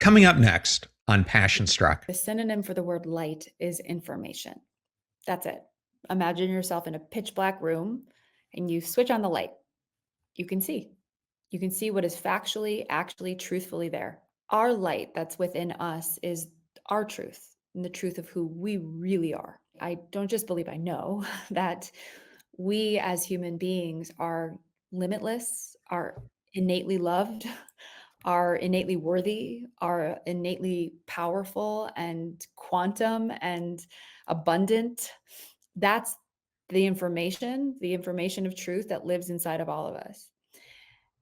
Coming up next on Passion Struck. The synonym for the word light is information. That's it. Imagine yourself in a pitch black room and you switch on the light. You can see. You can see what is factually, actually, truthfully there. Our light that's within us is our truth and the truth of who we really are. I don't just believe, I know that we as human beings are limitless, are innately loved, are innately worthy, are innately powerful and quantum and abundant. That's the information of truth that lives inside of all of us.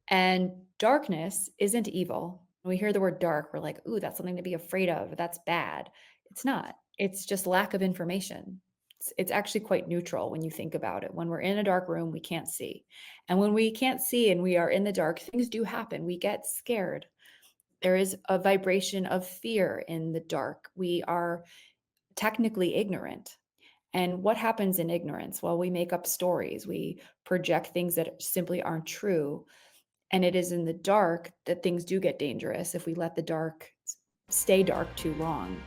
And darkness isn't evil. When we hear the word dark, we're like, ooh, that's something to be afraid of. That's bad. It's not. It's just lack of information. It's actually quite neutral when you think about it. When we're in a dark room, we can't see. And when we can't see and we are in the dark, things do happen. We get scared. There is a vibration of fear in the dark. We are technically ignorant. And what happens in ignorance? Well, we make up stories. We project things that simply aren't true. And it is in the dark that things do get dangerous if we let the dark stay dark too long.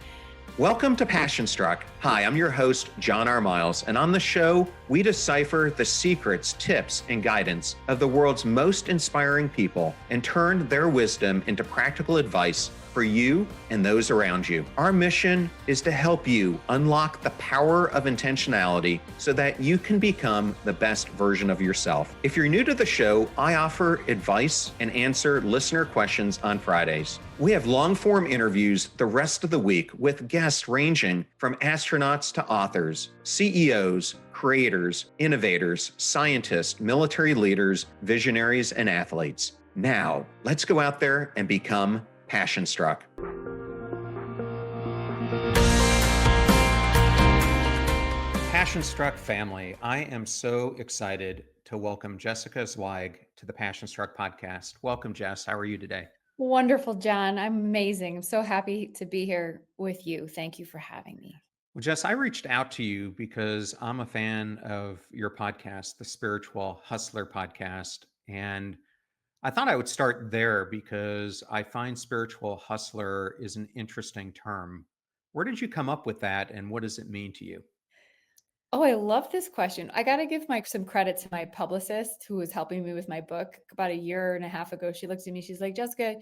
Welcome to Passion Struck. Hi, I'm your host, John R. Miles, and on the show, we decipher the secrets, tips, and guidance of the world's most inspiring people and turn their wisdom into practical advice for you and those around you. Our mission is to help you unlock the power of intentionality so that you can become the best version of yourself. If you're new to the show, I offer advice and answer listener questions on Fridays. We have long-form interviews the rest of the week with guests ranging from astronauts to authors, CEOs, creators, innovators, scientists, military leaders, visionaries, and athletes. Now, let's go out there and become Passion Struck. Passion Struck family, I am so excited to welcome Jessica Zweig to the Passion Struck podcast. Welcome, Jess. How are you today? Wonderful, John. I'm amazing. I'm so happy to be here with you. Thank you for having me. Well, Jess, I reached out to you because I'm a fan of your podcast, the Spiritual Hustler podcast. And I thought I would start there because I find spiritual hustler is an interesting term. Where did you come up with that and what does it mean to you? Oh, I love this question. I got to give some credit to my publicist who was helping me with my book about a year and a half ago. She looked at me, she's like, Jessica,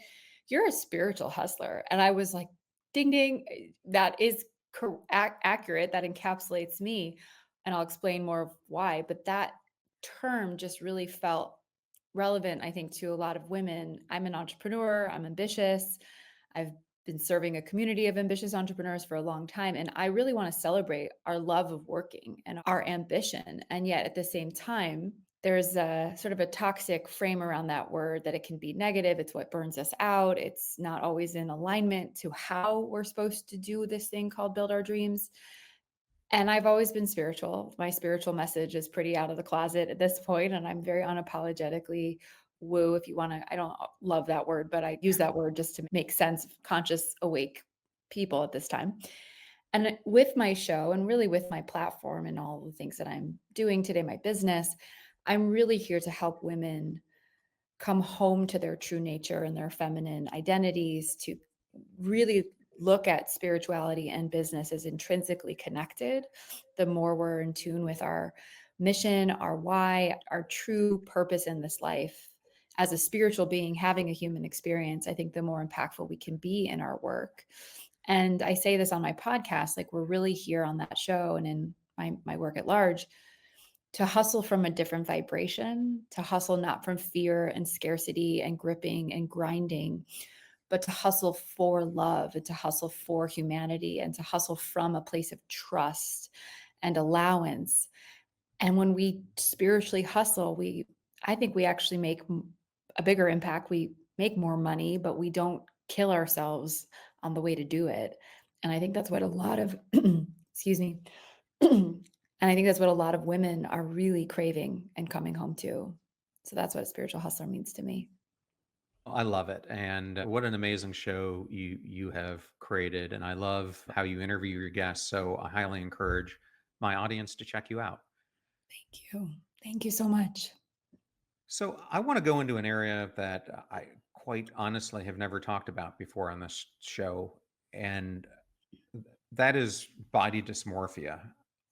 you're a spiritual hustler. And I was like, ding, ding, that is accurate. That encapsulates me. And I'll explain more of why. But that term just really felt relevant, I think, to a lot of women. I'm an entrepreneur, I'm ambitious. I've been serving a community of ambitious entrepreneurs for a long time. And I really want to celebrate our love of working and our ambition. And yet at the same time, there's a sort of a toxic frame around that word that it can be negative. It's what burns us out. It's not always in alignment to how we're supposed to do this thing called build our dreams. And I've always been spiritual. My spiritual message is pretty out of the closet at this point, and I'm very unapologetically woo, if you want to. I don't love that word, but I use that word just to make sense of conscious, awake people at this time. And with my show and really with my platform and all the things that I'm doing today, my business, I'm really here to help women come home to their true nature and their feminine identities, to really look at spirituality and business as intrinsically connected. The more we're in tune with our mission, our why, our true purpose in this life as a spiritual being having a human experience, I think the more impactful we can be in our work. And I say this on my podcast, like we're really here on that show and in my work at large to hustle from a different vibration, to hustle not from fear and scarcity and gripping and grinding, but to hustle for love and to hustle for humanity and to hustle from a place of trust and allowance. And when we spiritually hustle, I think we actually make a bigger impact. We make more money, but we don't kill ourselves on the way to do it. And I think that's what a lot of, excuse me, and I think that's what a lot of women are really craving and coming home to. So that's what a spiritual hustler means to me. I love it. And what an amazing show you have created. And I love how you interview your guests. So I highly encourage my audience to check you out. Thank you. Thank you so much. So I want to go into an area that I quite honestly have never talked about before on this show. And that is body dysmorphia.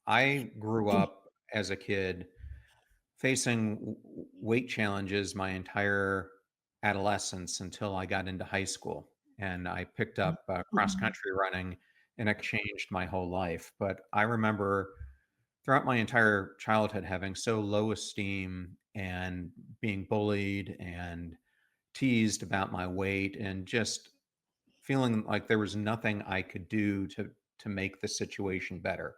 I grew up as a kid facing weight challenges my entire adolescence until I got into high school. And I picked up cross country running, and it changed my whole life. But I remember throughout my entire childhood having so low esteem and being bullied and teased about my weight and just feeling like there was nothing I could do to make the situation better.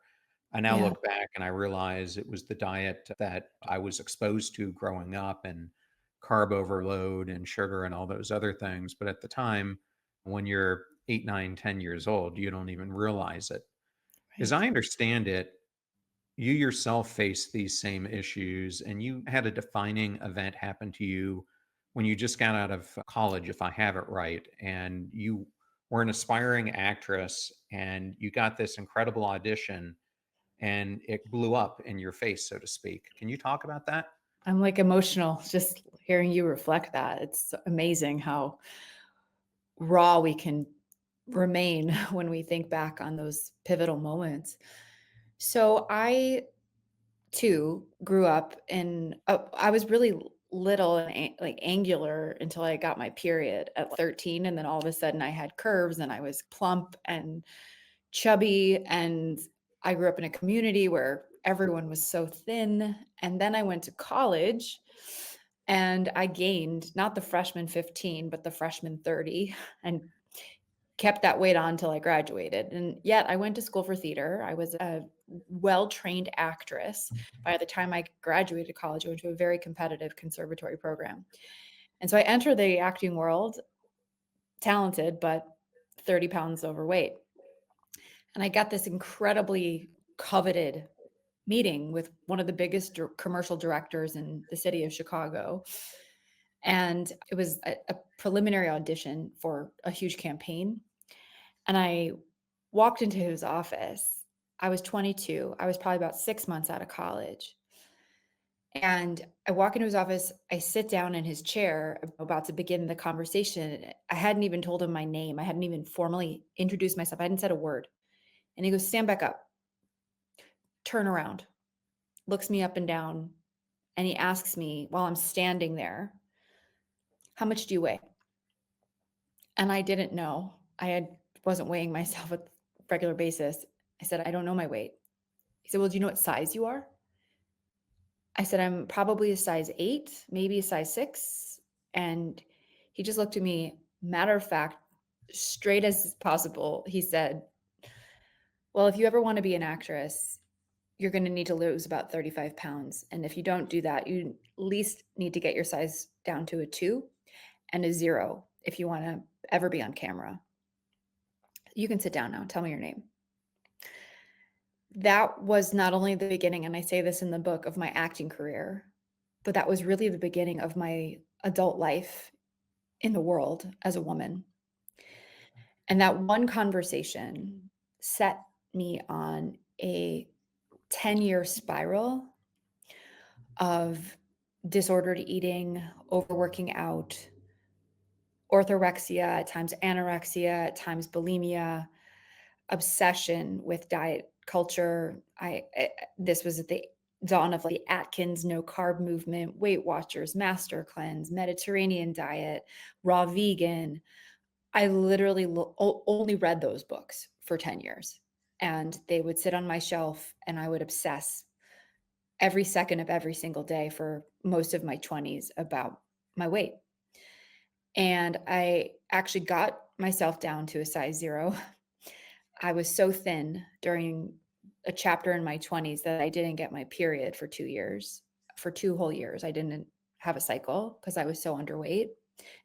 I now Yeah. look back and I realize it was the diet that I was exposed to growing up and carb overload and sugar and all those other things. But at the time, when you're 8, 9, 10 years old, you don't even realize it. As Right. I understand it, you yourself face these same issues, and you had a defining event happen to you when you just got out of college, if I have it right, and you were an aspiring actress and you got this incredible audition and it blew up in your face, so to speak. Can you talk about that? I'm like emotional just hearing you reflect that. It's amazing how raw we can remain when we think back on those pivotal moments. So I too grew up in I was really little and like angular until I got my period at 13, and then all of a sudden I had curves and I was plump and chubby, and I grew up in a community where everyone was so thin. And then I went to college and I gained not the freshman 15 but the freshman 30, and kept that weight on until I graduated. And yet I went to school for theater. I was a well-trained actress. By the time I graduated college, I went to a very competitive conservatory program. And so I entered the acting world talented, but 30 pounds overweight. And I got this incredibly coveted meeting with one of the biggest commercial directors in the city of Chicago. And it was a preliminary audition for a huge campaign. And I walked into his office. I was 22. I was probably about 6 months out of college. And I walk into his office. I sit down in his chair, about to begin the conversation. I hadn't even told him my name. I hadn't even formally introduced myself. I hadn't said a word. And he goes, "Stand back up, turn around," looks me up and down. And he asks me while I'm standing there, "How much do you weigh?" And I didn't know. Wasn't weighing myself on a regular basis. I said, "I don't know my weight." He said, "Well, do you know what size you are?" I said, "I'm probably a size 8, maybe a size 6." And he just looked at me, matter of fact, straight as possible. He said, "Well, if you ever want to be an actress, you're going to need to lose about 35 pounds. And if you don't do that, you at least need to get your size down to a 2 and a 0 if you want to ever be on camera. You can sit down now. Tell me your name." That was not only the beginning, and I say this in the book, of my acting career, but that was really the beginning of my adult life in the world as a woman. And that one conversation set me on a 10-year spiral of disordered eating, overworking out, orthorexia, at times anorexia, at times bulimia, obsession with diet culture. This was at the dawn of like the Atkins no carb movement, Weight Watchers, Master Cleanse, Mediterranean diet, raw vegan. I literally only read those books for 10 years, and they would sit on my shelf and I would obsess every second of every single day for most of my 20s about my weight. And I actually got myself down to a size 0. I was so thin during a chapter in my 20s that I didn't get my period for 2 years. For 2 whole years, I didn't have a cycle because I was so underweight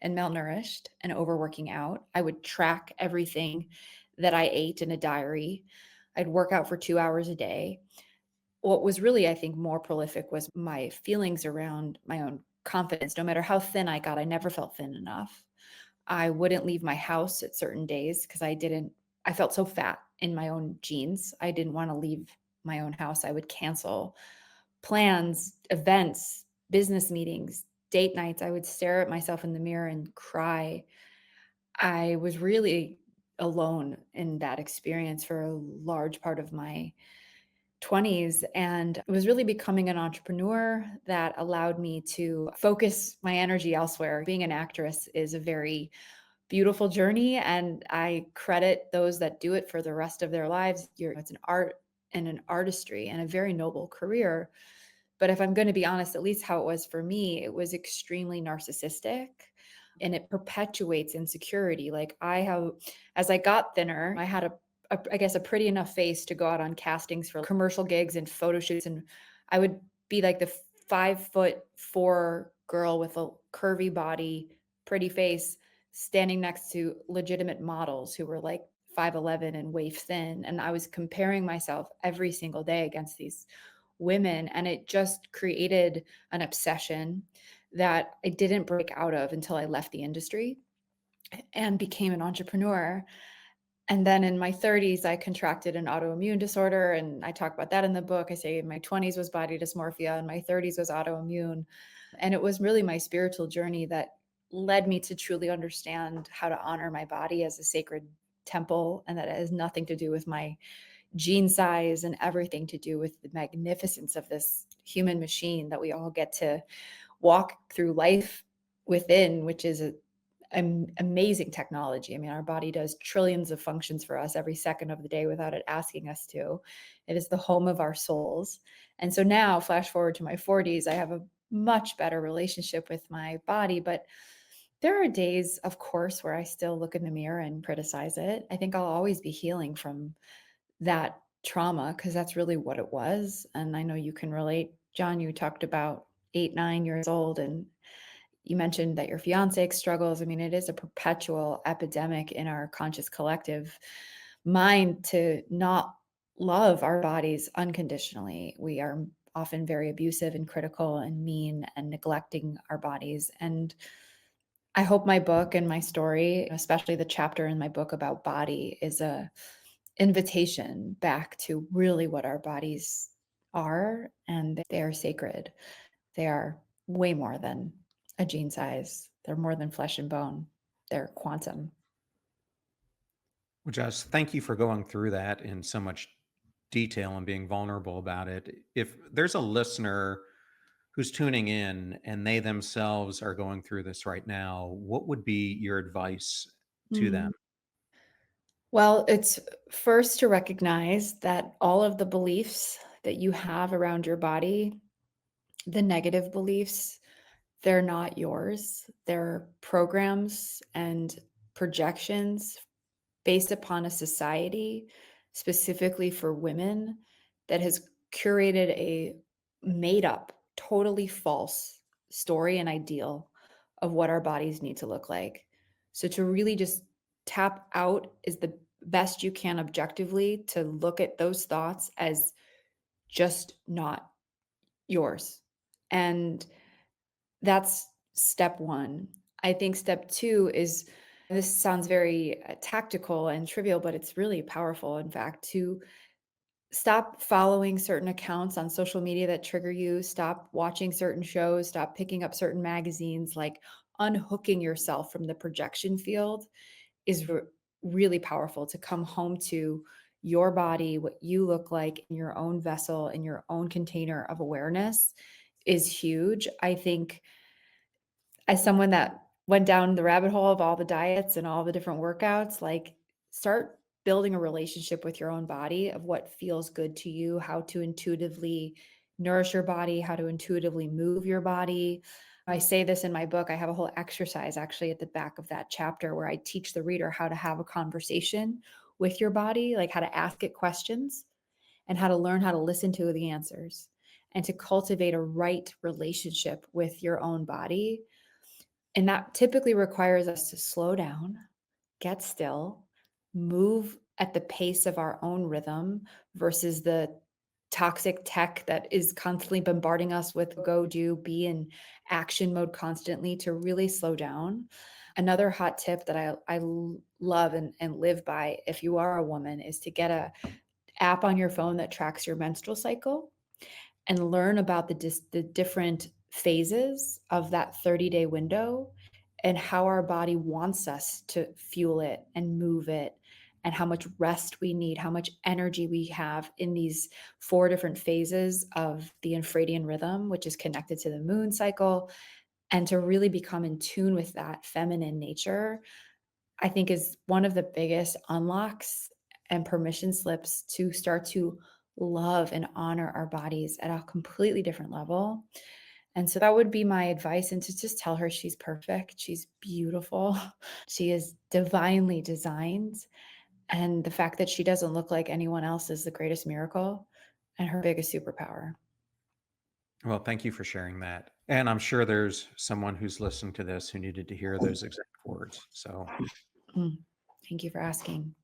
and malnourished and overworking out. I would track everything that I ate in a diary. I'd work out for 2 hours a day. What was really, I think, more prolific was my feelings around my own confidence. No matter how thin I got, I never felt thin enough. I wouldn't leave my house at certain days because I felt so fat in my own jeans. I didn't want to leave my own house. I would cancel plans, events, business meetings, date nights, I would stare at myself in the mirror and cry. I was really alone in that experience for a large part of my 20s, and it was really becoming an entrepreneur that allowed me to focus my energy elsewhere. Being an actress is a very beautiful journey, and I credit those that do it for the rest of their lives. It's an art and an artistry and a very noble career. But if I'm going to be honest, at least how it was for me, it was extremely narcissistic and it perpetuates insecurity. Like as I got thinner, I had I guess, a pretty enough face to go out on castings for commercial gigs and photo shoots. And I would be like the 5'4" girl with a curvy body, pretty face, standing next to legitimate models who were like 5'11" and waif thin. And I was comparing myself every single day against these women. And it just created an obsession that I didn't break out of until I left the industry and became an entrepreneur. And then in my 30s, I contracted an autoimmune disorder. And I talk about that in the book. I say in my 20s was body dysmorphia, and my 30s was autoimmune. And it was really my spiritual journey that led me to truly understand how to honor my body as a sacred temple. And that it has nothing to do with my gene size and everything to do with the magnificence of this human machine that we all get to walk through life within, which is an amazing technology. I mean, our body does trillions of functions for us every second of the day without it asking us to. It is the home of our souls. And so now, flash forward to my 40s, I have a much better relationship with my body. But there are days, of course, where I still look in the mirror and criticize it. I think I'll always be healing from that trauma because that's really what it was. And I know you can relate. John, you talked about 8, 9 years old, and you mentioned that your fiance struggles. I mean, it is a perpetual epidemic in our conscious collective mind to not love our bodies unconditionally. We are often very abusive and critical and mean and neglecting our bodies. And I hope my book and my story, especially the chapter in my book about body, is a invitation back to really what our bodies are, and they are sacred. They are way more than a gene size. They're more than flesh and bone. They're quantum. Well, Jess, thank you for going through that in so much detail and being vulnerable about it. If there's a listener who's tuning in and they themselves are going through this right now, what would be your advice to them? Mm. Well, it's first to recognize that all of the beliefs that you have around your body, the negative beliefs, they're not yours. They're programs and projections based upon a society specifically for women that has curated a made up, totally false story and ideal of what our bodies need to look like. So to really just tap out is the best you can objectively to look at those thoughts as just not yours. And that's step one. I think step two is, this sounds very tactical and trivial, but it's really powerful, in fact, to stop following certain accounts on social media that trigger you, stop watching certain shows, stop picking up certain magazines. Like unhooking yourself from the projection field is really powerful to come home to your body, what you look like in your own vessel, in your own container of awareness is huge. I think as someone that went down the rabbit hole of all the diets and all the different workouts, like start building a relationship with your own body of what feels good to you, how to intuitively nourish your body, how to intuitively move your body. I say this in my book. I have a whole exercise actually at the back of that chapter where I teach the reader how to have a conversation with your body, like how to ask it questions and how to learn how to listen to the answers and to cultivate a right relationship with your own body. And that typically requires us to slow down, get still, move at the pace of our own rhythm versus the toxic tech that is constantly bombarding us with go, do, be in action mode constantly, to really slow down. Another hot tip that I love and live by, if you are a woman, is to get a app on your phone that tracks your menstrual cycle and learn about the different phases of that 30-day window and how our body wants us to fuel it and move it, and how much rest we need, how much energy we have in these 4 different phases of the infradian rhythm, which is connected to the moon cycle, and to really become in tune with that feminine nature, I think is one of the biggest unlocks and permission slips to start to love and honor our bodies at a completely different level. And so that would be my advice, and to just tell her she's perfect, she's beautiful, she is divinely designed, and the fact that she doesn't look like anyone else is the greatest miracle and her biggest superpower. Well, thank you for sharing that. And I'm sure there's someone who's listening to this who needed to hear those exact words. So Mm, thank you for asking.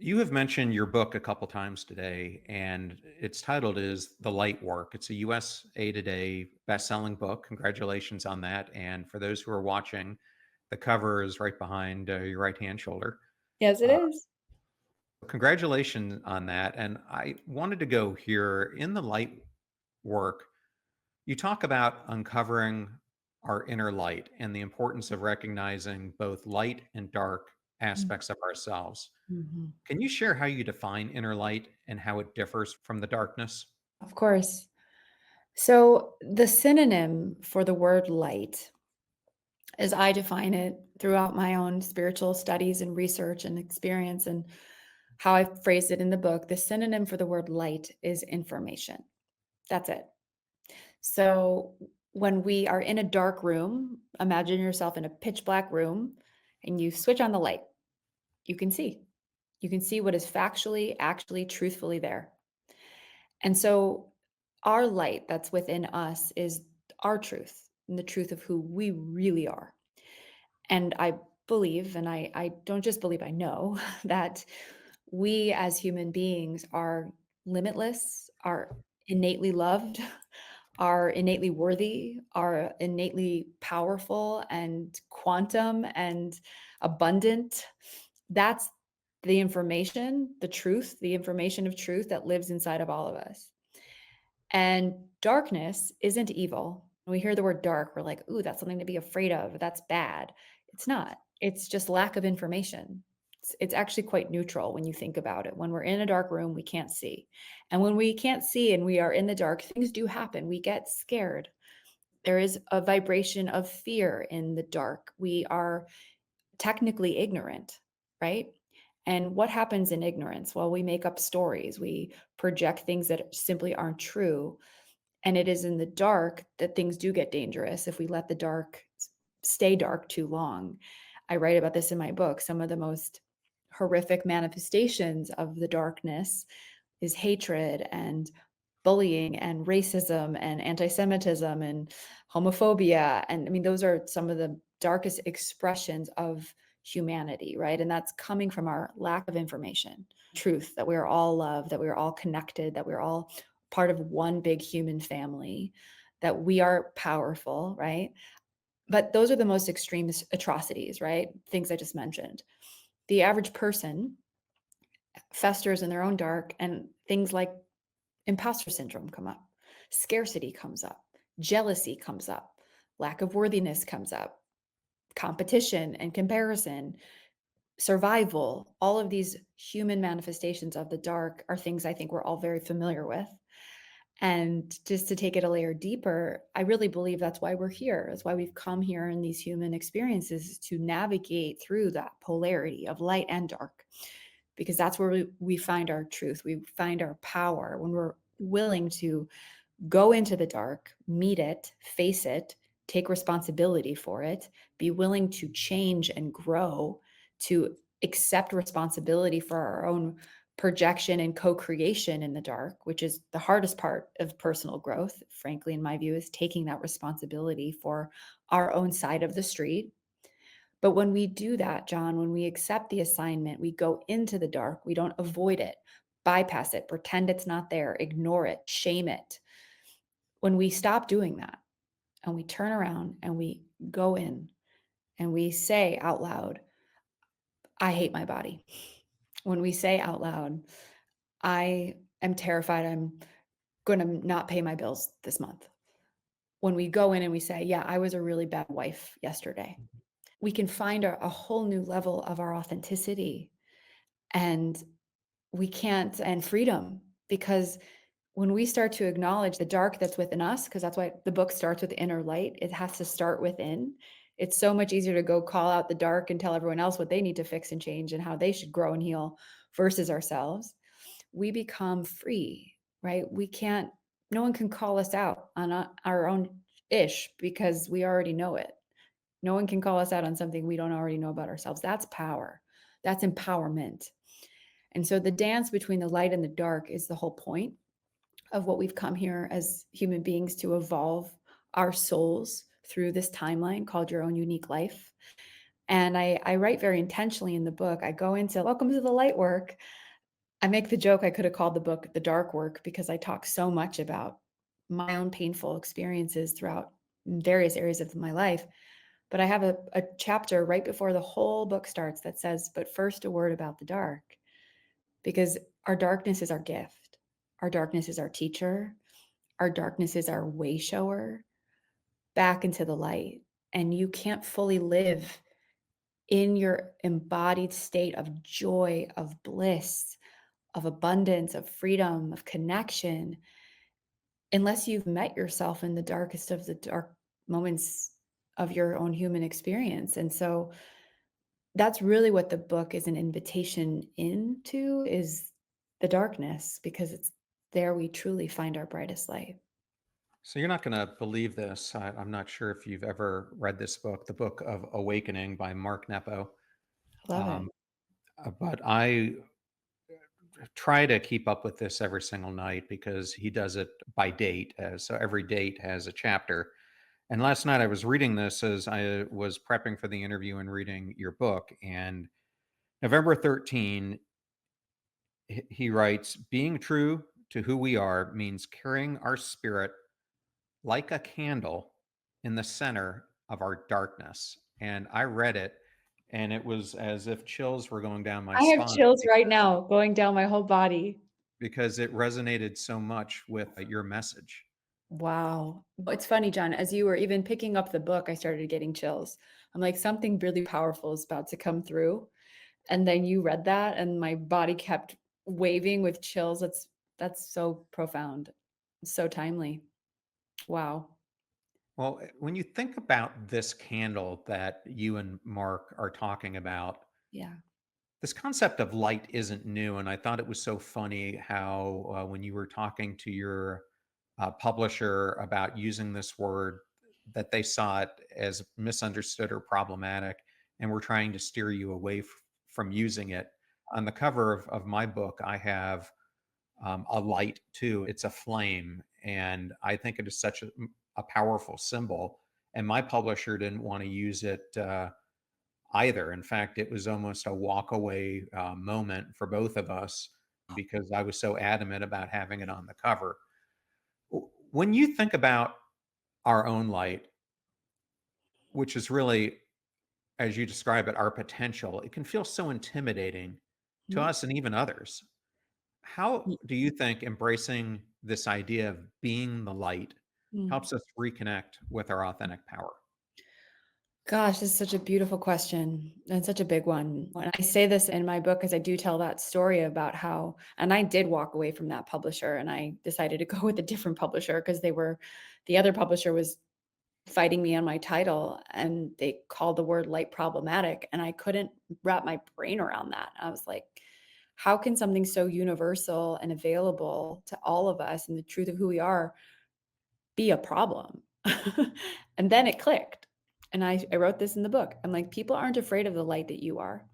you have mentioned your book a couple times today, and its titled is The Light Work. It's a USA Today best-selling book. Congratulations on that. And for those who are watching, the cover is right behind your right-hand shoulder. Yes, it Uh, is. Congratulations on that. And I wanted to go here in The Light Work. You talk about uncovering our inner light and the importance of recognizing both light and dark aspects of ourselves. Mhm. Can you share how you define inner light and how it differs from the darkness? Of course. So, the synonym for the word light, as I define it throughout my own spiritual studies and research and experience, and how I phrased it in the book, the synonym for the word light is information. That's it. So, when we are in a dark room, imagine yourself in a pitch black room and you switch on the light. You can see. You can see what is factually, actually, truthfully there. And so our light that's within us is our truth and the truth of who we really are. And I believe, and I don't just believe, I know that we as human beings are limitless, are innately loved, are innately worthy, are innately powerful and quantum and abundant. That's the information, the truth, the information of truth that lives inside of all of us. And darkness isn't evil. When we hear the word dark, we're like, ooh, that's something to be afraid of. That's bad. It's not. It's just lack of information. It's actually quite neutral when you think about it. When we're in a dark room, we can't see. And when we can't see and we are in the dark, things do happen. We get scared. There is a vibration of fear in the dark. We are technically ignorant, right? And what happens in ignorance? Well, we make up stories. We project things that simply aren't true, and it is in the dark that things do get dangerous if we let the dark stay dark too long. I write about this in my book. Some of the most horrific manifestations of the darkness is hatred and bullying and racism and anti-Semitism and homophobia. And I mean, those are some of the darkest expressions of humanity, right? And that's coming from our lack of information, truth that we are all loved, that we are all connected, that we're all part of one big human family, that we are powerful, right? But those are the most extreme atrocities, right? Things I just mentioned. The average person festers in their own dark, and things like imposter syndrome come up, scarcity comes up, jealousy comes up, lack of worthiness comes up, competition and comparison, survival. All of these human manifestations of the dark are things I think we're all very familiar with. And just to take it a layer deeper, I really believe that's why we're here. That's why we've come here in these human experiences, to navigate through that polarity of light and dark, because that's where we find our truth. We find our power when we're willing to go into the dark, meet it, face it, take responsibility for it, be willing to change and grow, to accept responsibility for our own projection and co-creation in the dark, which is the hardest part of personal growth, frankly, in my view, is taking that responsibility for our own side of the street. But when we do that, John, when we accept the assignment, we go into the dark, we don't avoid it, bypass it, pretend it's not there, ignore it, shame it. When we stop doing that and we turn around and we go in and we say out loud, I hate my body. When we say out loud, I am terrified I'm going to not pay my bills this month. when we go in and we say, yeah, I was a really bad wife yesterday, we can find a whole new level of our authenticity and and freedom, because when we start to acknowledge the dark that's within us, because that's why the book starts with inner light, it has to start within. It's so much easier to go call out the dark and tell everyone else what they need to fix and change and how they should grow and heal versus ourselves. We become free, right? No one can call us out on our own ish because we already know it. No one can call us out on something we don't already know about ourselves. That's power. That's empowerment. And so the dance between the light and the dark is the whole point of what we've come here as human beings to evolve our souls through this timeline called your own unique life. And I write very intentionally in the book. I go into welcome to the light work. I make the joke I could have called the book the dark work because I talk so much about my own painful experiences throughout various areas of my life. But I have a chapter right before the whole book starts that says, but first a word about the dark, because our darkness is our gift. Our darkness is our teacher. Our darkness is our way shower back into the light. And you can't fully live in your embodied state of joy, of bliss, of abundance, of freedom, of connection, unless you've met yourself in the darkest of the dark moments of your own human experience. And so that's really what the book is an invitation into, is the darkness, because it's there we truly find our brightest light. So you're not going to believe this. I'm not sure if you've ever read this book, The Book of Awakening by Mark Nepo. I love it. Um, but I try to keep up with this every single night because he does it by date. So every date has a chapter. And last night I was reading this as I was prepping for the interview and reading your book. And November 13, he writes, being true to who we are means carrying our spirit like a candle in the center of our darkness. And I read it, and it was as if chills were going down my I have spine chills right now going down my whole body. because it resonated so much with your message. Wow. It's funny, John, as you were even picking up the book, I started getting chills. I'm like, something really powerful is about to come through. And then you read that and my body kept waving with chills. That's so profound. So timely. Wow. Well, when you think about this candle that you and Mark are talking about, Yeah. this concept of light isn't new. And I thought it was so funny how, when you were talking to your publisher about using this word, that they saw it as misunderstood or problematic and were trying to steer you away from using it. On the cover of my book, I have a light too. It's a flame. And I think it is such a powerful symbol. And my publisher didn't want to use it either. In fact, it was almost a walk away moment for both of us because I was so adamant about having it on the cover. When you think about our own light, which is really, as you describe it, our potential, it can feel so intimidating to Mm, us and even others. How y- do you think embracing this idea of being the light mm. helps us reconnect with our authentic power? Gosh, this is such a beautiful question and such a big one. When I say this in my book, because I do tell that story about how, and I did walk away from that publisher and I decided to go with a different publisher because the other publisher was fighting me on my title and they called the word light problematic. And I couldn't wrap my brain around that. I was like, how can something so universal and available to all of us and the truth of who we are be a problem? And then it clicked. And I wrote this in the book. I'm like, people aren't afraid of the light that you are.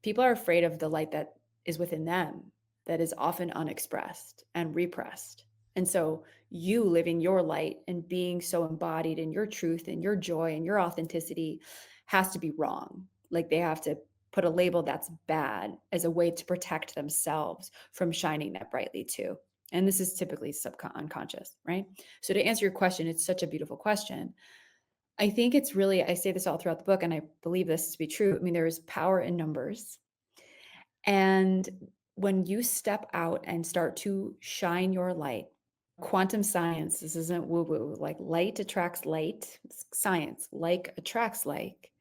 People are afraid of the light that is within them, that is often unexpressed and repressed. And so you living your light and being so embodied in your truth and your joy and your authenticity has to be wrong. Like they have to put a label that's bad as a way to protect themselves from shining that brightly too. And this is typically unconscious, right? So to answer your question, it's such a beautiful question. I think it's really, I say this all throughout the book, and I believe this to be true. I mean, there is power in numbers. And when you step out and start to shine your light, Quantum science, this isn't woo woo, like light attracts light. It's science, like attracts like.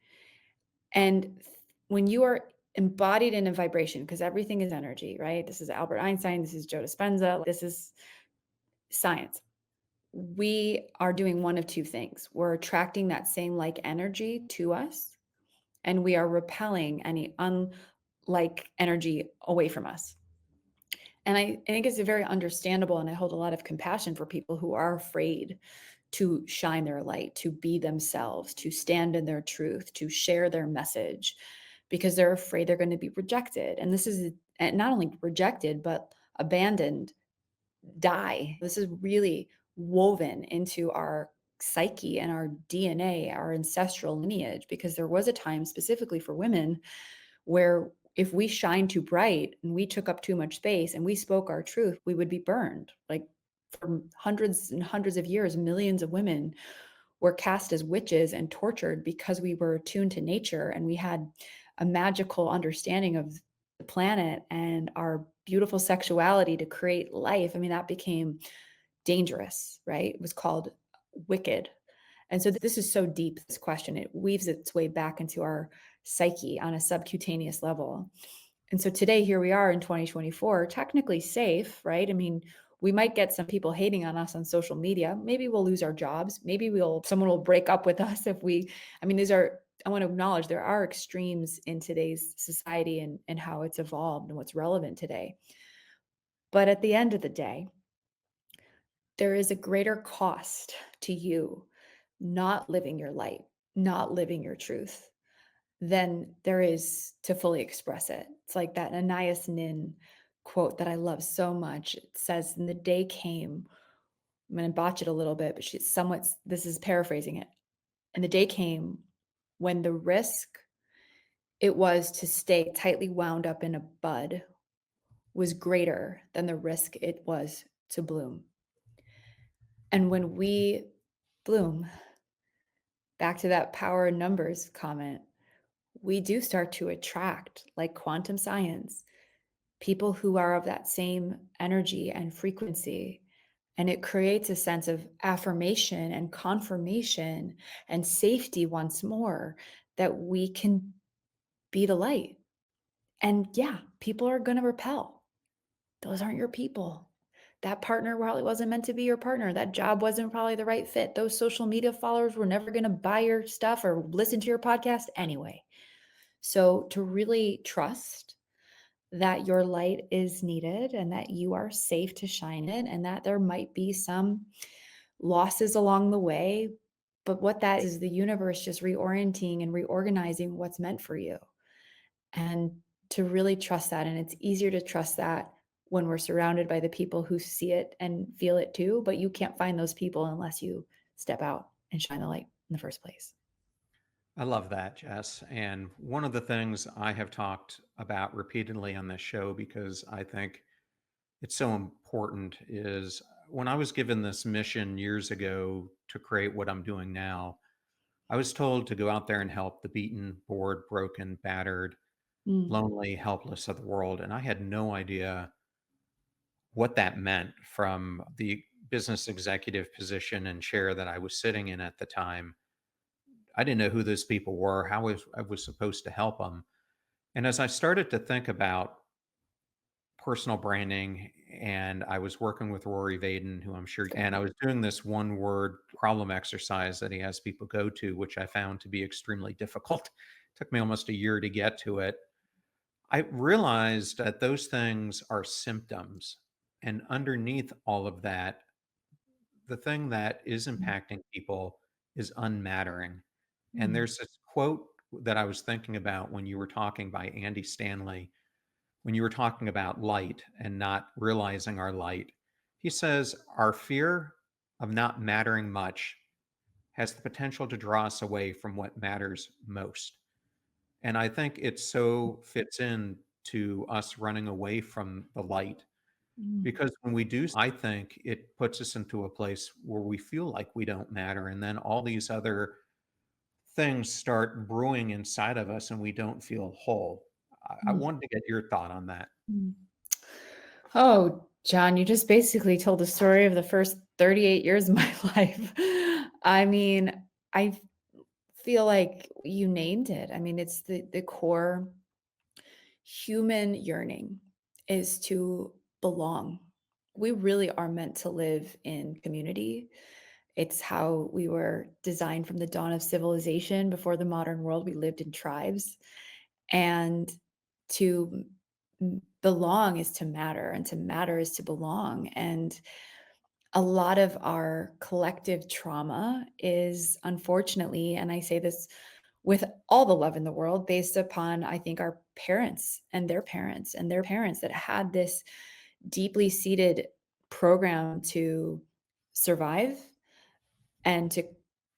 And when you are embodied in a vibration, because everything is energy, right? This is Albert Einstein, this is Joe Dispenza, this is science. We are doing one of two things. We're attracting that same like energy to us, and we are repelling any unlike energy away from us. And I think it's very understandable, and I hold a lot of compassion for people who are afraid to shine their light, to be themselves, to stand in their truth, to share their message, because they're afraid they're going to be rejected. And this is not only rejected, but abandoned, die. This is really woven into our psyche and our DNA, our ancestral lineage, because there was a time specifically for women where if we shined too bright and we took up too much space and we spoke our truth, we would be burned. Like for hundreds and hundreds of years, millions of women were cast as witches and tortured because we were attuned to nature and we had a magical understanding of the planet and our beautiful sexuality to create life. I mean, that became dangerous, right? It was called wicked. And so this is so deep, this question. It weaves its way back into our psyche on a subcutaneous level. And so today, here we are in 2024, technically safe, right? I mean, we might get some people hating on us on social media. Maybe we'll lose our jobs. Maybe someone will break up with us if we, I mean, I want to acknowledge there are extremes in today's society and how it's evolved and what's relevant today. But at the end of the day, there is a greater cost to you not living your light, not living your truth, than there is to fully express it. It's like that Anais Nin quote that I love so much. It says, "And the day came," I'm going to botch it a little bit, but this is paraphrasing it. "And the day came when the risk it was to stay tightly wound up in a bud was greater than the risk it was to bloom." And when we bloom, back to that power in numbers comment, we do start to attract, like quantum science, people who are of that same energy and frequency. And it creates a sense of affirmation and confirmation and safety once more that we can be the light. And yeah, people are going to repel. Those aren't your people. That partner probably wasn't meant to be your partner. That job wasn't probably the right fit. Those social media followers were never going to buy your stuff or listen to your podcast anyway. So to really trust that your light is needed and that you are safe to shine it and that there might be some losses along the way. But what that is the universe just reorienting and reorganizing what's meant for you. And to really trust that. And it's easier to trust that when we're surrounded by the people who see it and feel it too. But you can't find those people unless you step out and shine the light in the first place. I love that, Jess. And one of the things I have talked about repeatedly on this show, because I think it's so important, is when I was given this mission years ago to create what I'm doing now, I was told to go out there and help the beaten, bored, broken, battered, Mm, lonely, helpless of the world. And I had no idea what that meant from the business executive position and chair that I was sitting in at the time. I didn't know who those people were, how I was supposed to help them. And as I started to think about personal branding, and I was working with Rory Vaden, who I'm sure, okay. and I was doing this one word problem exercise that he has people go to, which I found to be extremely difficult. Took me almost a year to get to it. I realized that those things are symptoms. And underneath all of that, the thing that is Mm, impacting people is unmattering. And mm, there's this quote that I was thinking about when you were talking by Andy Stanley, when you were talking about light and not realizing our light. He says, "Our fear of not mattering much has the potential to draw us away from what matters most." And I think it so fits in to us running away from the light, mm, because when we do, I think it puts us into a place where we feel like we don't matter. And then all these other things start brewing inside of us and we don't feel whole. I mm, wanted to get your thought on that. mm. Oh, John, you just basically told the story of the first 38 years of my life. I mean, I feel like you named it. I mean, it's the core human yearning is to belong. We really are meant to live in community. It's how we were designed from the dawn of civilization. Before the modern world, we lived in tribes. And to belong is to matter, and to matter is to belong. And a lot of our collective trauma is, unfortunately, and I say this with all the love in the world, based upon, I think, our parents and their parents and their parents that had this deeply seated program to survive and to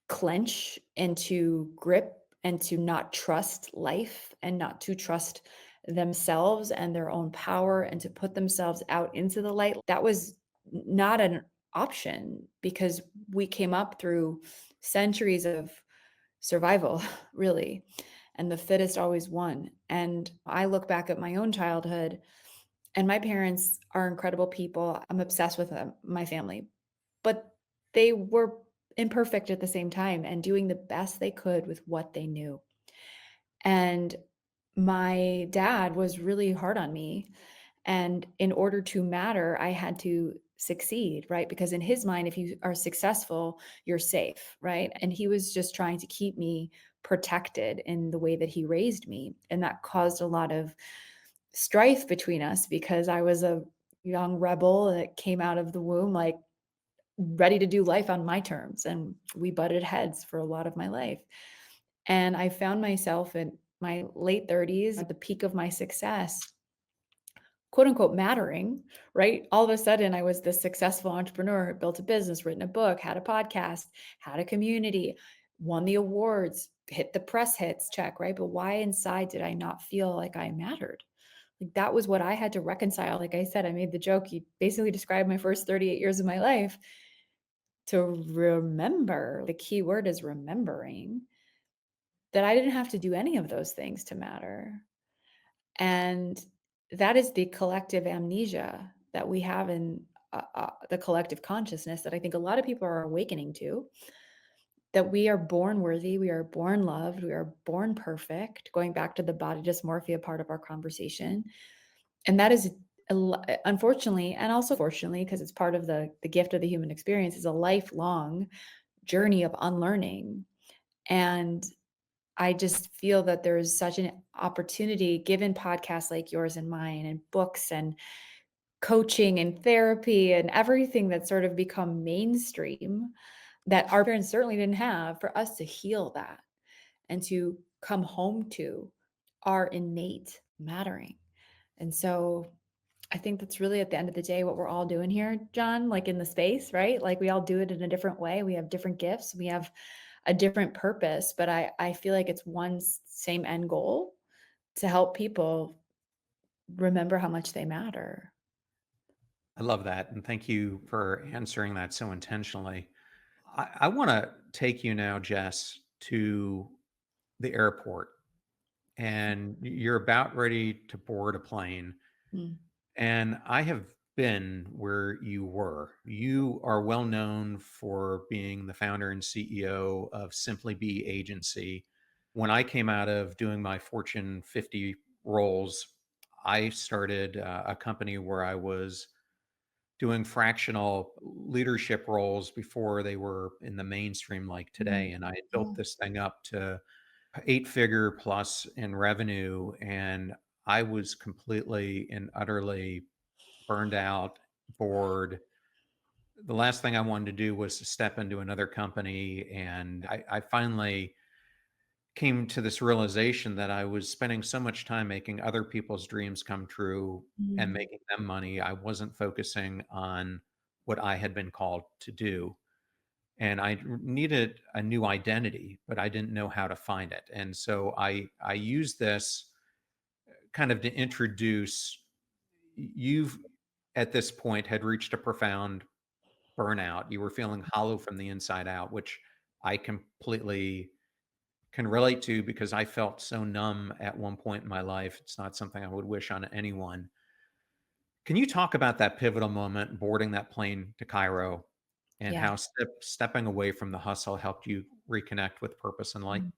clench and to grip and to not trust life and not to trust themselves and their own power and to put themselves out into the light. That was not an option because we came up through centuries of survival, really. And the fittest always won. And I look back at my own childhood, and my parents are incredible people. I'm obsessed with them, my family, but they were imperfect at the same time and doing the best they could with what they knew. And my dad was really hard on me. And in order to matter, I had to succeed, right? Because in his mind, if you are successful, you're safe, right? And he was just trying to keep me protected in the way that he raised me. And that caused a lot of strife between us because I was a young rebel that came out of the womb like ready to do life on my terms. And we butted heads for a lot of my life. And I found myself in my late 30s at the peak of my success, quote unquote, mattering, right? All of a sudden, I was this successful entrepreneur, built a business, written a book, had a podcast, had a community, won the awards, hit the press hits check, right? But why inside did I not feel like I mattered? Like that was what I had to reconcile. Like I said, I made the joke, you basically described my first 38 years of my life. To remember, the key word is remembering that I didn't have to do any of those things to matter. And that is the collective amnesia that we have in the collective consciousness that I think a lot of people are awakening to, that we are born worthy, we are born loved, we are born perfect, going back to the body dysmorphia part of our conversation. And that is unfortunately, and also fortunately, because it's part of the gift of the human experience, is a lifelong journey of unlearning. And I just feel that there's such an opportunity given podcasts like yours and mine and books and coaching and therapy and everything that's sort of become mainstream that our parents certainly didn't have, for us to heal that and to come home to our innate mattering. And so I think that's really at the end of the day what we're all doing here, John, like in the space, right? Like we all do it in a different way. We have different gifts. We have a different purpose, but I feel like it's one same end goal to help people remember how much they matter. I love that. And thank you for answering that so intentionally. I want to take you now, Jess, to the airport, and you're about ready to board a plane. Mm. And I have been where you were. You are well known for being the founder and CEO of Simply Be Agency. When I came out of doing my Fortune 50 roles, I started a company where I was doing fractional leadership roles before they were in the mainstream like Mm. today. And I had built Yeah. this thing up to 8-figure plus in revenue. And I was completely and utterly burned out, bored. The last thing I wanted to do was to step into another company. And I finally came to this realization that I was spending so much time making other people's dreams come true and Mm. making them money. I wasn't focusing on what I had been called to do. And I needed a new identity, but I didn't know how to find it. And so I used this kind of to introduce you've at this point had reached a profound burnout. You were feeling hollow from the inside out, which I completely can relate to because I felt so numb at one point in my life. It's not something I would wish on anyone. Can you talk about that pivotal moment, boarding that plane to Cairo, and Yeah. how stepping away from the hustle helped you reconnect with purpose and light? Mm.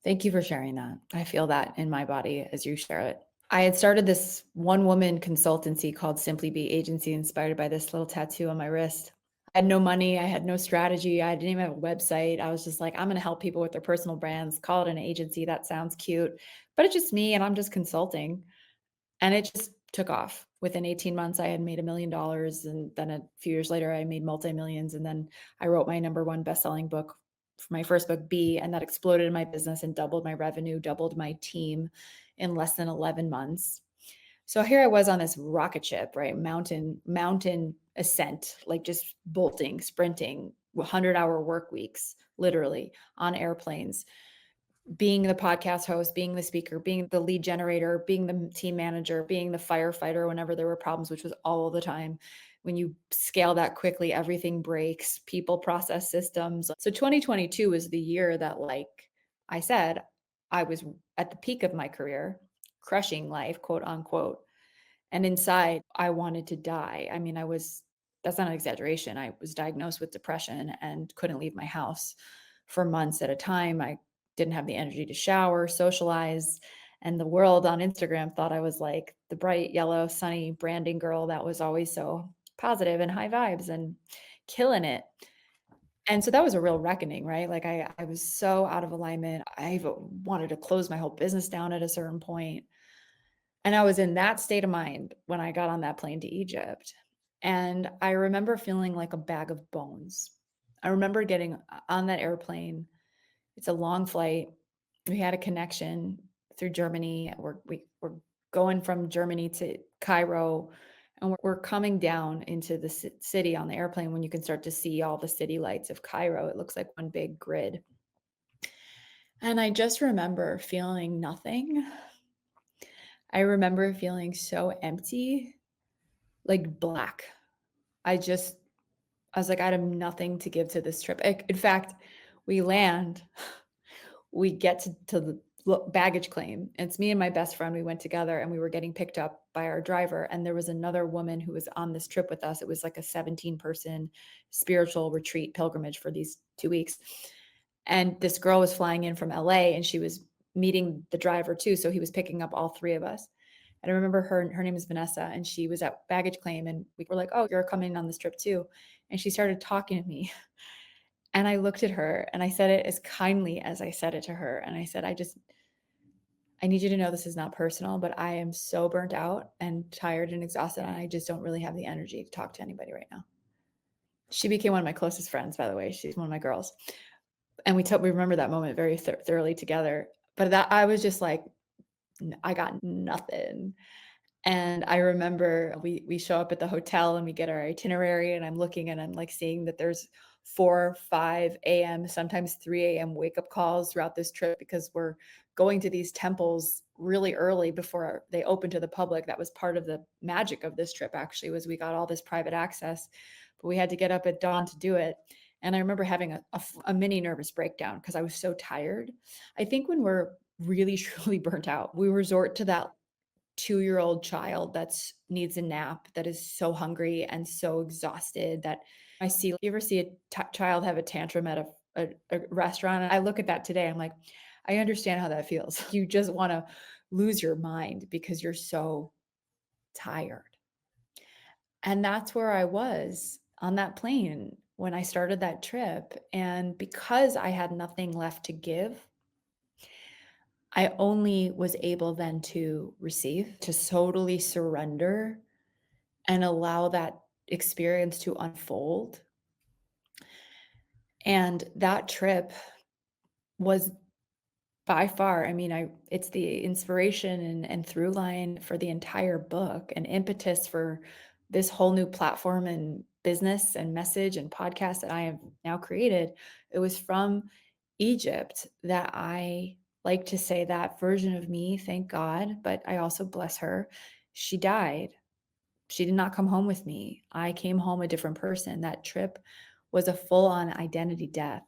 Thank you for sharing that. I feel that in my body as you share it. I had started this one woman consultancy called Simply Be Agency, inspired by this little tattoo on my wrist. I had no money. I had no strategy. I didn't even have a website. I was just like, I'm going to help people with their personal brands. Call it an agency. That sounds cute, but it's just me and I'm just consulting. And it just took off. Within 18 months, I had made $1 million. And then a few years later, I made multi-millions. And then I wrote my number one best-selling book for my first book, B, and that exploded in my business and doubled my revenue, doubled my team in less than 11 months. So here I was on this rocket ship, right? Mountain ascent, like just bolting, sprinting, 100-hour work weeks, literally on airplanes, being the podcast host, being the speaker, being the lead generator, being the team manager, being the firefighter whenever there were problems, which was all the time. When you scale that quickly, everything breaks, people, process, systems. So 2022 was the year that, like I said, I was at the peak of my career, crushing life, quote unquote. And inside, I wanted to die. I mean, that's not an exaggeration. I was diagnosed with depression and couldn't leave my house for months at a time. I didn't have the energy to shower, socialize. And the world on Instagram thought I was like the bright yellow, sunny branding girl that was always so positive and high vibes and killing it. And so that was a real reckoning, right? Like I was so out of alignment. I even wanted to close my whole business down at a certain point. And I was in that state of mind when I got on that plane to Egypt. And I remember feeling like a bag of bones. I remember getting on that airplane. It's a long flight. We had a connection through Germany. We're going from Germany to Cairo, and we're coming down into the city on the airplane when you can start to see all the city lights of Cairo. It looks like one big grid. And I just remember feeling nothing. I remember feeling so empty, like black. I was like, I have nothing to give to this trip. In fact, we land, we get to the baggage claim. And it's me and my best friend. We went together and we were getting picked up by our driver. And there was another woman who was on this trip with us. It was like a 17-person spiritual retreat pilgrimage for these 2 weeks. And this girl was flying in from LA and she was meeting the driver too. So he was picking up all three of us. And I remember her name is Vanessa, and she was at baggage claim. And we were like, oh, you're coming on this trip too. And she started talking to me. And I looked at her and I said it as kindly as I said it to her. And I said, I need you to know this is not personal, but I am so burnt out and tired and exhausted. And I just don't really have the energy to talk to anybody right now. She became one of my closest friends, by the way. She's one of my girls. And we remember that moment very thoroughly together. But that I was just like, I got nothing. And I remember we show up at the hotel and we get our itinerary, and I'm looking and I'm like seeing that there's 4, 5 a.m., sometimes 3 a.m. wake up calls throughout this trip because we're going to these temples really early before they open to the public. That was part of the magic of this trip, actually, was we got all this private access, but we had to get up at dawn to do it. And I remember having a mini nervous breakdown because I was so tired. I think when we're really, truly burnt out, we resort to that 2-year-old child that needs a nap, that is so hungry and so exhausted that you ever see a child have a tantrum at a restaurant? And I look at that today, I'm like, I understand how that feels. You just want to lose your mind because you're so tired. And that's where I was on that plane when I started that trip. And because I had nothing left to give, I only was able then to receive, to totally surrender and allow that experience to unfold. And that trip was by far, I mean, it's the inspiration and through line for the entire book, and impetus for this whole new platform and business and message and podcast that I have now created. It was from Egypt that I like to say that version of me, thank God, but I also bless her. She died. She did not come home with me. I came home a different person. That trip was a full on identity death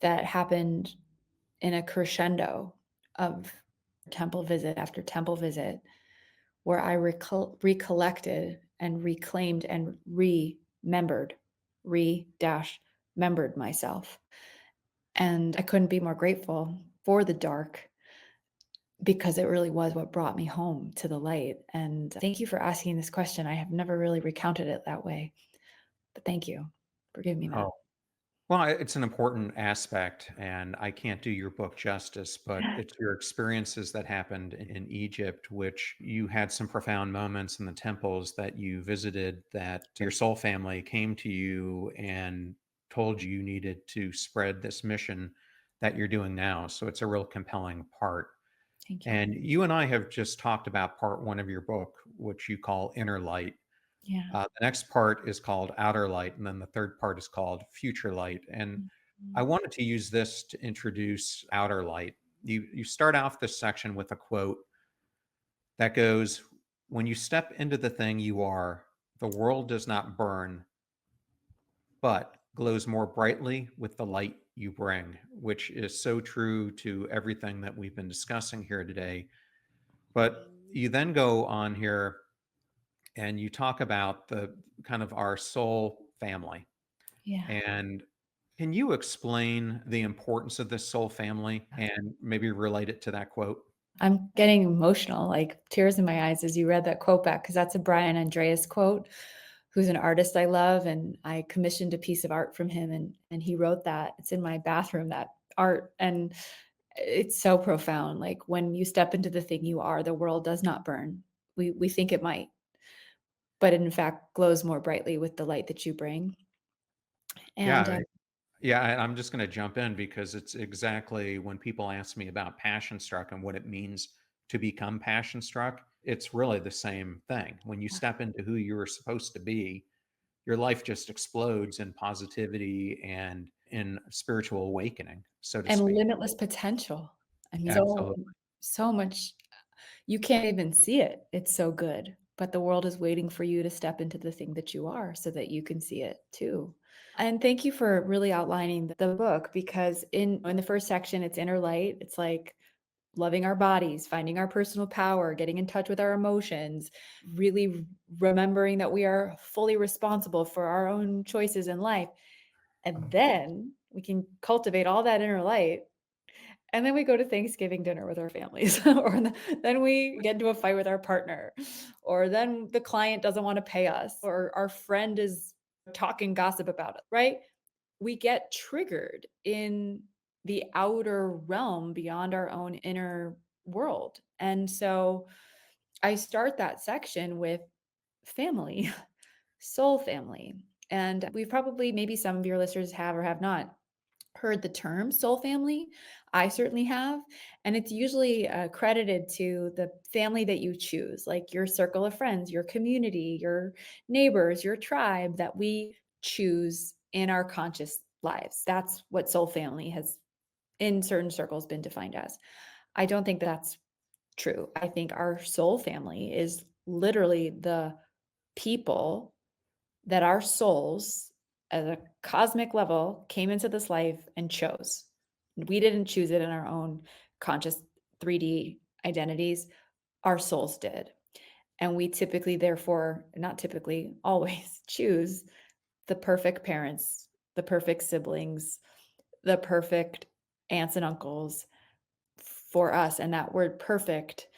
that happened in a crescendo of temple visit after temple visit, where I recollected and reclaimed and remembered, re-membered myself. And I couldn't be more grateful for the dark because it really was what brought me home to the light. And thank you for asking this question. I have never really recounted it that way, but thank you for giving me that. Oh, well, it's an important aspect, and I can't do your book justice, but it's your experiences that happened in Egypt, which you had some profound moments in the temples that you visited, that your soul family came to you and told you you needed to spread this mission that you're doing now. So it's a real compelling part. Thank you. And you and I have just talked about part one of your book, which you call Inner Light. Yeah. The next part is called Outer Light, and then the third part is called Future Light. And I Mhm. wanted to use this to introduce Outer Light. You start off this section with a quote that goes, "When you step into the thing you are, the world does not burn, but glows more brightly with the light you bring," which is so true to everything that we've been discussing here today. But you then go on here and you talk about the kind of our soul family. Yeah. And can you explain the importance of this soul family and maybe relate it to that quote? I'm getting emotional, like tears in my eyes as you read that quote back, because that's a Brian Andreas quote, who's an artist I love. And I commissioned a piece of art from him and he wrote that. It's in my bathroom, that art. And it's so profound. Like when you step into the thing you are, the world does not burn. We think it might, but it in fact glows more brightly with the light that you bring. And Yeah, yeah, I'm just going to jump in because it's exactly when people ask me about passion struck and what it means to become passion struck, it's really the same thing. When you step into who you were supposed to be, your life just explodes in positivity and in spiritual awakening, so to and speak. limitless potential. I mean, Absolutely. so much. You can't even see it. It's so good. But the world is waiting for you to step into the thing that you are so that you can see it too. And thank you for really outlining the book, because in the first section it's inner light. It's like loving our bodies, finding our personal power, getting in touch with our emotions, really remembering that we are fully responsible for our own choices in life. And then we can cultivate all that inner light, and then we go to Thanksgiving dinner with our families, or then we get into a fight with our partner, or then the client doesn't want to pay us, or our friend is talking gossip about it, right? We get triggered in the outer realm beyond our own inner world. And so I start that section with family, soul family. And we've probably, maybe some of your listeners have or have not heard the term soul family. I certainly have. And it's usually credited to the family that you choose, like your circle of friends, your community, your neighbors, your tribe that we choose in our conscious lives. That's what soul family has, in certain circles, been defined as. I don't think that's true. I think our soul family is literally the people that our souls at a cosmic level came into this life and chose. We didn't choose it in our own conscious 3D identities. Our souls did. And we typically, therefore, not typically, always choose the perfect parents, the perfect siblings, the perfect aunts and uncles for us. And that word perfect,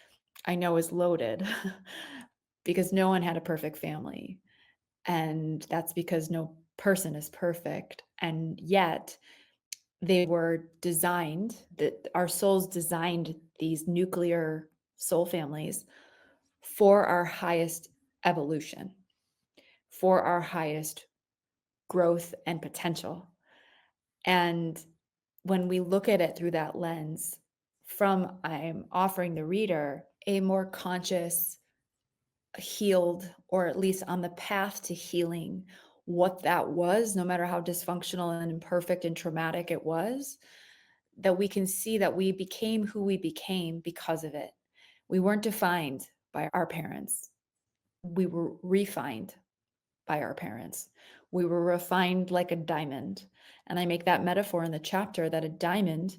I know, is loaded because no one had a perfect family. And that's because no person is perfect. And yet they were designed, that our souls designed these nuclear soul families for our highest evolution, for our highest growth and potential. And when we look at it through that lens, from I'm offering the reader a more conscious, healed, or at least on the path to healing what that was, no matter how dysfunctional and imperfect and traumatic it was, that we can see that we became who we became because of it. We weren't defined by our parents. We were refined by our parents. We were refined like a diamond. And I make that metaphor in the chapter that a diamond,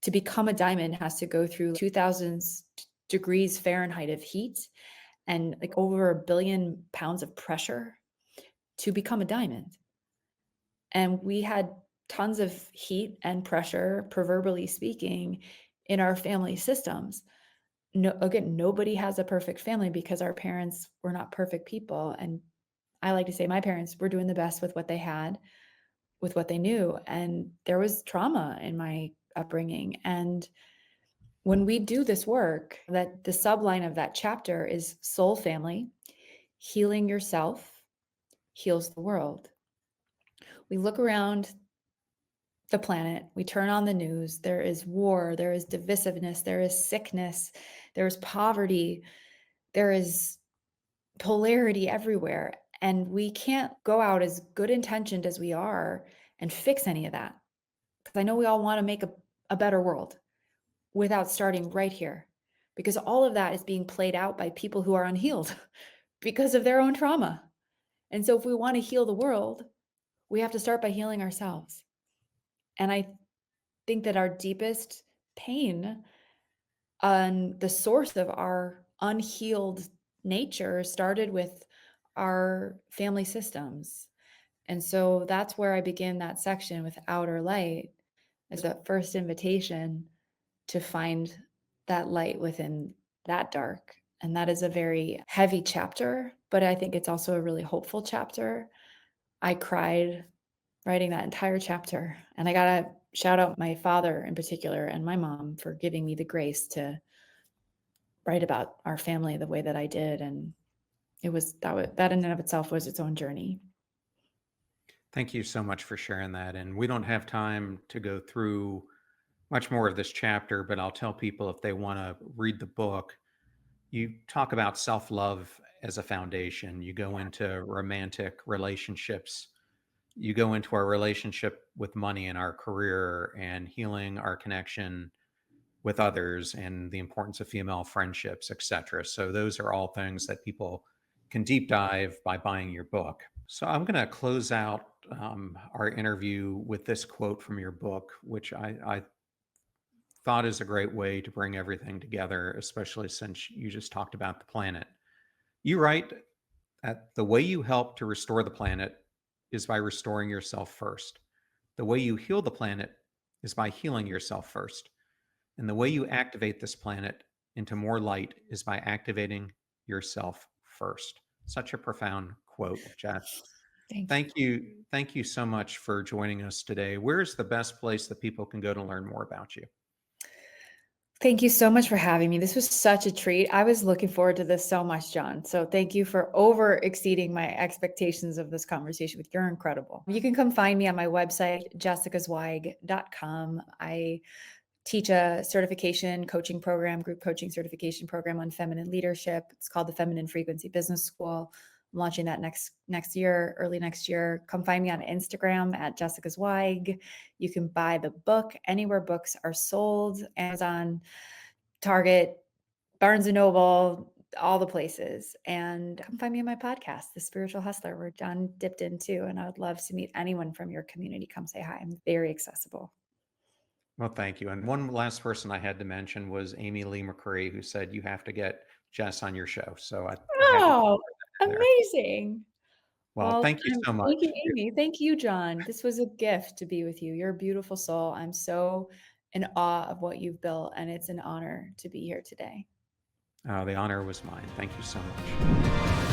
to become a diamond, has to go through 2000s degrees Fahrenheit of heat and like over 1 billion pounds of pressure to become a diamond. And we had tons of heat and pressure, proverbially speaking, in our family systems. No, again, nobody has a perfect family because our parents were not perfect people. And I like to say my parents were doing the best with what they had, with what they knew. And there was trauma in my upbringing. And when we do this work, that the subline of that chapter is soul family, healing yourself heals the world. We look around the planet, we turn on the news, there is war, there is divisiveness, there is sickness, there is poverty, there is polarity everywhere. And we can't go out as good intentioned as we are and fix any of that. Because I know we all want to make a better world without starting right here. Because all of that is being played out by people who are unhealed because of their own trauma. And so if we want to heal the world, we have to start by healing ourselves. And I think that our deepest pain and the source of our unhealed nature started with our family systems. And so that's where I begin that section with outer light as the first invitation to find that light within that dark. And that is a very heavy chapter, but I think it's also a really hopeful chapter. I cried writing that entire chapter. And I got to shout out my father in particular and my mom for giving me the grace to write about our family the way that I did. And it was that in and of itself was its own journey. Thank you so much for sharing that. And we don't have time to go through much more of this chapter, but I'll tell people if they want to read the book, you talk about self-love as a foundation. You go into romantic relationships. You go into our relationship with money and our career and healing our connection with others and the importance of female friendships, etc. So those are all things that people can deep dive by buying your book. So I'm going to close out our interview with this quote from your book, which I thought is a great way to bring everything together, especially since you just talked about the planet. You write that the way you help to restore the planet is by restoring yourself first. The way you heal the planet is by healing yourself first. And the way you activate this planet into more light is by activating yourself first. Such a profound quote, Jess. Thank you. Thank you so much for joining us today. Where's the best place that people can go to learn more about you? Thank you so much for having me. This was such a treat. I was looking forward to this so much, John. So thank you for over exceeding my expectations of this conversation with you. You're incredible. You can come find me on my website, jessicazweig.com. I teach a certification coaching program, group coaching certification program on feminine leadership. It's called the Feminine Frequency Business School. I'm launching that next year, early next year. Come find me on Instagram at Jessica Zweig. You can buy the book anywhere books are sold, Amazon, Target, Barnes and Noble, all the places. And come find me on my podcast, The Spiritual Hustler, where John dipped into. And I would love to meet anyone from your community. Come say hi. I'm very accessible. Well, thank you. And one last person I had to mention was Amy Lee McCree, who said you have to get Jess on your show. So I had to amazing. Well, thank you so much. Thank you, Amy. Thank you, John. This was a gift to be with you. You're a beautiful soul. I'm so in awe of what you've built, and it's an honor to be here today. The honor was mine. Thank you so much.